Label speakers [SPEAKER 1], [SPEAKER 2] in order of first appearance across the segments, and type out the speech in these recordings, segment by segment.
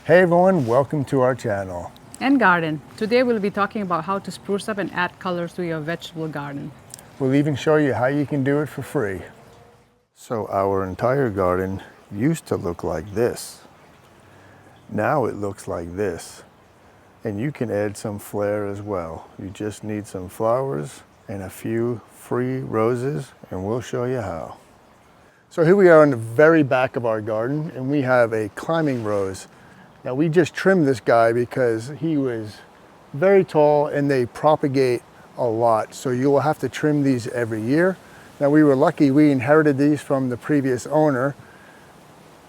[SPEAKER 1] Hey everyone, welcome to our channel.
[SPEAKER 2] And garden. Today we'll be talking about how to spruce up and add colors to your vegetable garden.
[SPEAKER 1] We'll even show you how you can do it for free. So our entire garden used to look like this. Now it looks like this. And you can add some flair as well. You just need some flowers and a few free roses, and we'll show you how. So here we are in the very back of our garden, and we have a climbing rose. Now we just trimmed this guy because he was very tall and they propagate a lot. So you will have to trim these every year. Now we were lucky, we inherited these from the previous owner.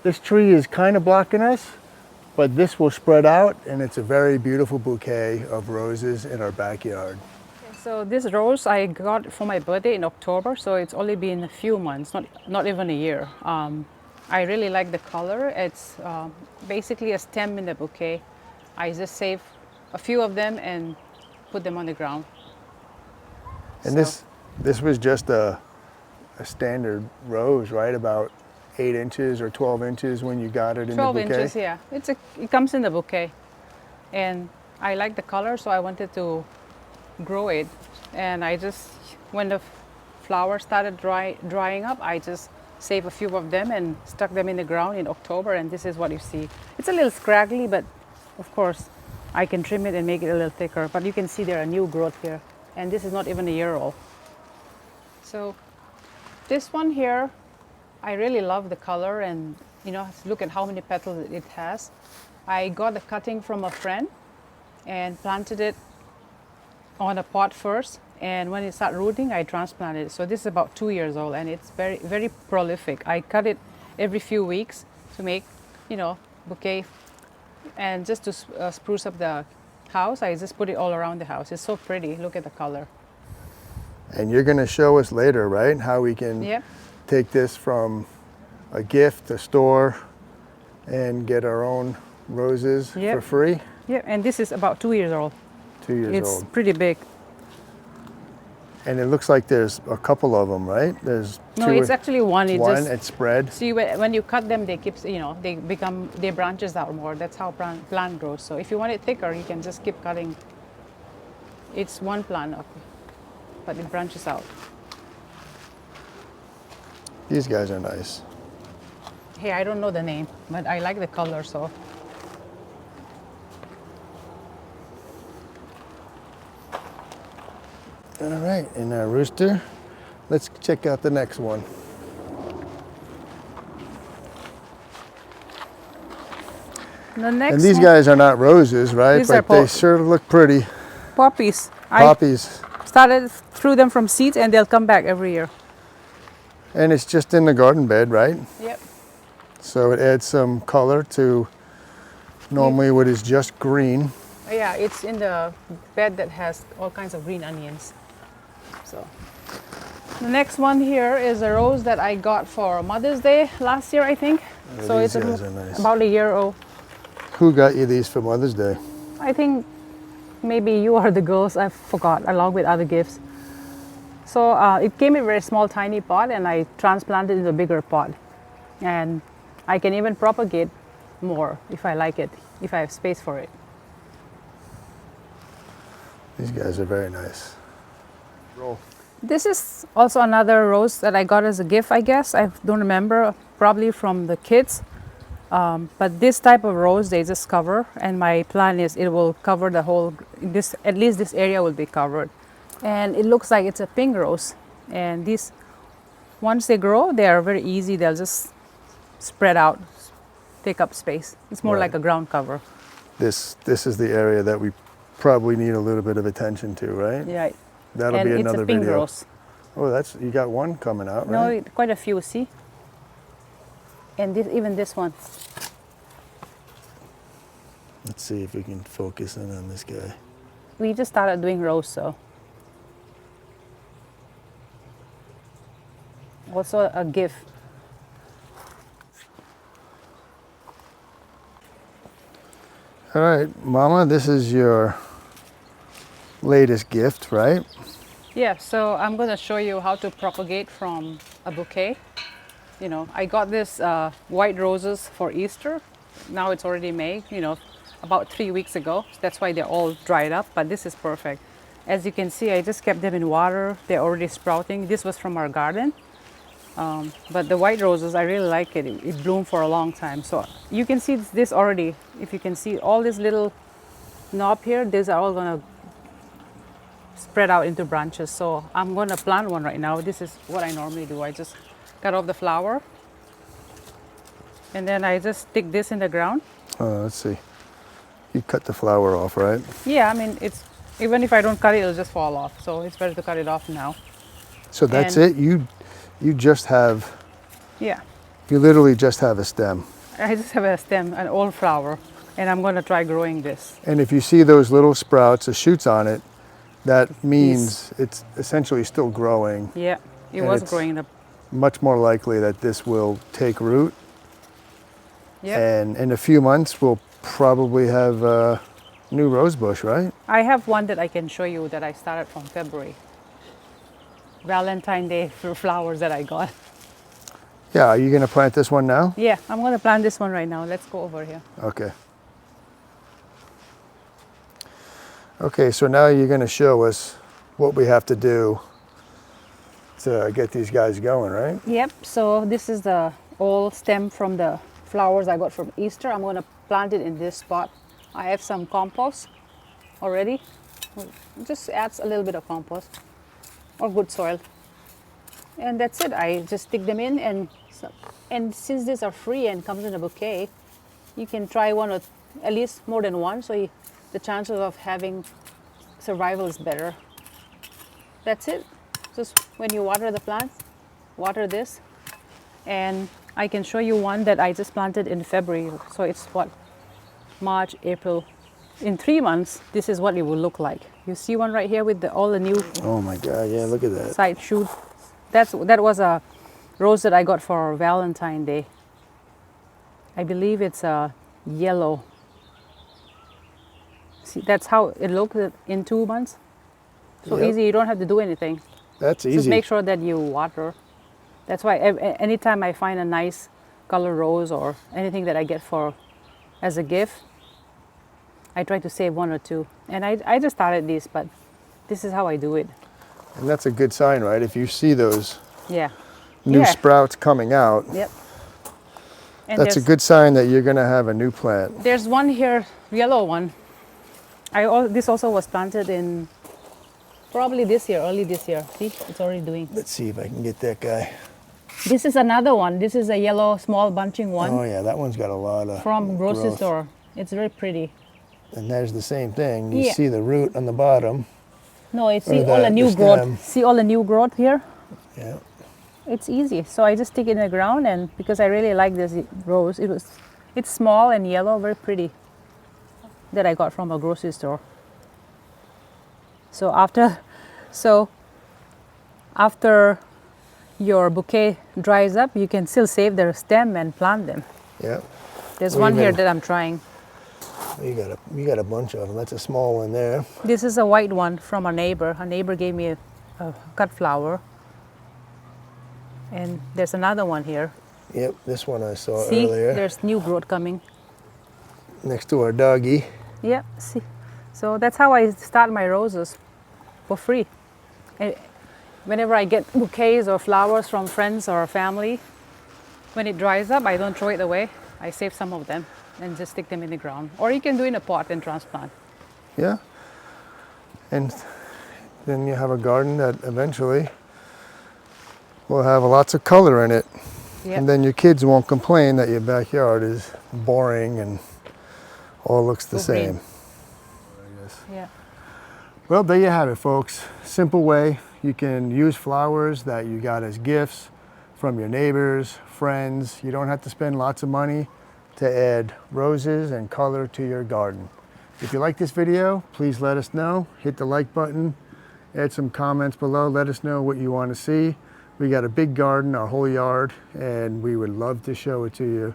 [SPEAKER 1] This tree is kind of blocking us, but this will spread out and it's a very beautiful bouquet of roses in our backyard.
[SPEAKER 2] So this rose I got for my birthday in October, so it's only been a few months, not even a year. I really like the color. It's basically a stem in the bouquet. I just save a few of them and put them on the ground.
[SPEAKER 1] And this was just a standard rose, right? About 8 inches or 12 inches when you got it in the bouquet?
[SPEAKER 2] 12 inches, yeah. It comes in the bouquet. And I like the color, so I wanted to grow it. And when the flowers started drying up, I just saved a few of them and stuck them in the ground in October, and this is what you see. It's a little scraggly, but of course I can trim it and make it a little thicker, but you can see there are new growth here, and this is not even a year old. So this one here, I really love the color, and look at how many petals it has. I got the cutting from a friend and planted it on a pot first, and when it started rooting, I transplanted it. So this is about 2 years old, and it's very, very prolific. I cut it every few weeks to make, bouquet, and just to spruce up the house. I just put it all around the house. It's so pretty. Look at the color.
[SPEAKER 1] And you're going to show us later, right, how we can take this from a gift, a store, and get our own roses for free?
[SPEAKER 2] Yeah, and this is about 2 years old.
[SPEAKER 1] 2 years old.
[SPEAKER 2] It's pretty big.
[SPEAKER 1] And it looks like there's a couple of them, right? There's
[SPEAKER 2] two. No, it's actually one.
[SPEAKER 1] It's spread.
[SPEAKER 2] See, when you cut them, they branches out more. That's how plant grows. So if you want it thicker, you can just keep cutting. It's one plant, but it branches out.
[SPEAKER 1] These guys are nice.
[SPEAKER 2] Hey, I don't know the name, but I like the color, so.
[SPEAKER 1] All right, and our rooster, let's check out the next one. And these guys are not roses, right? But they sure look pretty.
[SPEAKER 2] Poppies.
[SPEAKER 1] Poppies.
[SPEAKER 2] Threw them from seeds, and they'll come back every year.
[SPEAKER 1] And it's just in the garden bed, right?
[SPEAKER 2] Yep.
[SPEAKER 1] So it adds some color to normally what is just green.
[SPEAKER 2] Yeah, it's in the bed that has all kinds of green onions. So the next one here is a rose that I got for Mother's Day last year, I think.
[SPEAKER 1] Oh,
[SPEAKER 2] so it's
[SPEAKER 1] nice.
[SPEAKER 2] About a year old.
[SPEAKER 1] Who got you these for Mother's Day?
[SPEAKER 2] I think maybe you or the girls, I forgot, along with other gifts. So it came in a very small, tiny pot, and I transplanted it into a bigger pot. And I can even propagate more if I like it, if I have space for it.
[SPEAKER 1] These guys are very nice. Roll.
[SPEAKER 2] This is also another rose that I got as a gift, I guess. I don't remember, probably from the kids. But this type of rose, they just cover, and my plan is it will cover the whole, at least this area will be covered. And it looks like it's a pink rose. And these, once they grow, they are very easy. They'll just spread out, take up space. It's more like a ground cover.
[SPEAKER 1] This is the area that we probably need a little bit of attention to, right?
[SPEAKER 2] Yeah.
[SPEAKER 1] That'll be another video.
[SPEAKER 2] It's a pink rose.
[SPEAKER 1] Oh, you got one coming out, right?
[SPEAKER 2] No, quite a few, see? And even this one.
[SPEAKER 1] Let's see if we can focus in on this guy.
[SPEAKER 2] We just started doing rose, so. Also a gift.
[SPEAKER 1] All right, Mama, this is your latest gift, right?
[SPEAKER 2] Yeah, so I'm going to show you how to propagate from a bouquet. I got this white roses for Easter, now it's already May, about 3 weeks ago. That's why they're all dried up, but this is perfect. As you can see, I just kept them in water. They're already sprouting. This was from our garden. But the white roses, I really like it. It bloomed for a long time. So you can see this already. If you can see all this little knob here, these are all gonna spread out into branches. So I'm gonna plant one right now. This is what I normally do. I just cut off the flower and then I just stick this in the ground.
[SPEAKER 1] Let's see. You cut the flower off, right?
[SPEAKER 2] Yeah, I mean, it's even if I don't cut it, it'll just fall off. So it's better to cut it off now.
[SPEAKER 1] So that's
[SPEAKER 2] And-
[SPEAKER 1] it? You just have,
[SPEAKER 2] Yeah,
[SPEAKER 1] you literally just have a stem.
[SPEAKER 2] I just have a stem, an old flower, and I'm gonna try growing this.
[SPEAKER 1] And if you see those little sprouts, the shoots on it, that means it's essentially still growing.
[SPEAKER 2] Yeah, it
[SPEAKER 1] And
[SPEAKER 2] was
[SPEAKER 1] it's-
[SPEAKER 2] growing.
[SPEAKER 1] Much more likely that this will take root.
[SPEAKER 2] Yeah,
[SPEAKER 1] And in a few months, we'll probably have a new rose bush, right?
[SPEAKER 2] I have one that I can show you that I started from February. Valentine Day flowers that I got.
[SPEAKER 1] Yeah, are you going to plant this one now?
[SPEAKER 2] Yeah, I'm gonna plant this one right now. Let's go over here.
[SPEAKER 1] Okay. Okay, so now you're going to show us what we have to do to get these guys going, right?
[SPEAKER 2] Yep, so this is the old stem from the flowers I got from Easter. I'm gonna plant it in this spot. I have some compost already. Just adds a little bit of compost or good soil. And that's it. I just stick them in and since these are free and comes in a bouquet, you can try one or at least more than one, so the chances of having survival is better. That's it. Just when you water the plants, water this. And I can show you one that I just planted in February. So it's what, March, April. In 3 months, this is what it will look like. You see one right here with all the new
[SPEAKER 1] Oh my God, yeah, look at that.
[SPEAKER 2] side shoot. That was a rose that I got for Valentine Day. I believe it's a yellow. See, that's how it looked in 2 months. So
[SPEAKER 1] Yep.
[SPEAKER 2] easy, you don't have to do anything.
[SPEAKER 1] That's
[SPEAKER 2] Just
[SPEAKER 1] easy.
[SPEAKER 2] make sure that you water. That's why anytime I find a nice color rose or anything that I get as a gift, I try to save one or two. And I just started this, but this is how I do it.
[SPEAKER 1] And that's a good sign, right? If you see those
[SPEAKER 2] Yeah.
[SPEAKER 1] new
[SPEAKER 2] Yeah.
[SPEAKER 1] sprouts coming out,
[SPEAKER 2] Yep. And
[SPEAKER 1] that's a
[SPEAKER 2] there's-
[SPEAKER 1] good sign that you're going to have a new plant.
[SPEAKER 2] There's one here, yellow one. This also was planted in probably this year, early this year. See, it's already doing.
[SPEAKER 1] Let's see if I can get that guy.
[SPEAKER 2] This is another one. This is a yellow, small bunching one
[SPEAKER 1] Oh yeah, that one's got a lot of
[SPEAKER 2] from grocery
[SPEAKER 1] growth.
[SPEAKER 2] store. It's very pretty.
[SPEAKER 1] And there's the same thing. You
[SPEAKER 2] Yeah.
[SPEAKER 1] see the root on the bottom.
[SPEAKER 2] No, it's
[SPEAKER 1] Or
[SPEAKER 2] see all
[SPEAKER 1] the
[SPEAKER 2] the new
[SPEAKER 1] stem.
[SPEAKER 2] growth. See all the new growth here?
[SPEAKER 1] Yeah.
[SPEAKER 2] It's easy. So I just stick it in the ground, and because I really like this rose, it's small and yellow, very pretty. That I got from a grocery store. So after your bouquet dries up, you can still save their stem and plant them.
[SPEAKER 1] Yeah.
[SPEAKER 2] There's
[SPEAKER 1] Or
[SPEAKER 2] one here
[SPEAKER 1] even-
[SPEAKER 2] that I'm trying.
[SPEAKER 1] You got a bunch of them. That's a small one there.
[SPEAKER 2] This is a white one from a neighbor. A neighbor gave me a cut flower. And there's another one here.
[SPEAKER 1] Yep, this one I saw
[SPEAKER 2] See,
[SPEAKER 1] earlier.
[SPEAKER 2] there's new growth coming.
[SPEAKER 1] Next to our doggy.
[SPEAKER 2] Yeah, see. So that's how I start my roses for free. And whenever I get bouquets or flowers from friends or family, when it dries up, I don't throw it away. I save some of them and just stick them in the ground. Or you can do in a pot and transplant.
[SPEAKER 1] Yeah. And then you have a garden that eventually will have lots of color in it.
[SPEAKER 2] Yep.
[SPEAKER 1] And then your kids won't complain that your backyard is boring and all looks the
[SPEAKER 2] So green.
[SPEAKER 1] same. I guess.
[SPEAKER 2] Yeah.
[SPEAKER 1] Well, there you have it, folks. Simple way you can use flowers that you got as gifts from your neighbors, friends. You don't have to spend lots of money to add roses and color to your garden. If you like this video, please let us know. Hit the like button, add some comments below, let us know what you want to see. We got a big garden, our whole yard, and we would love to show it to you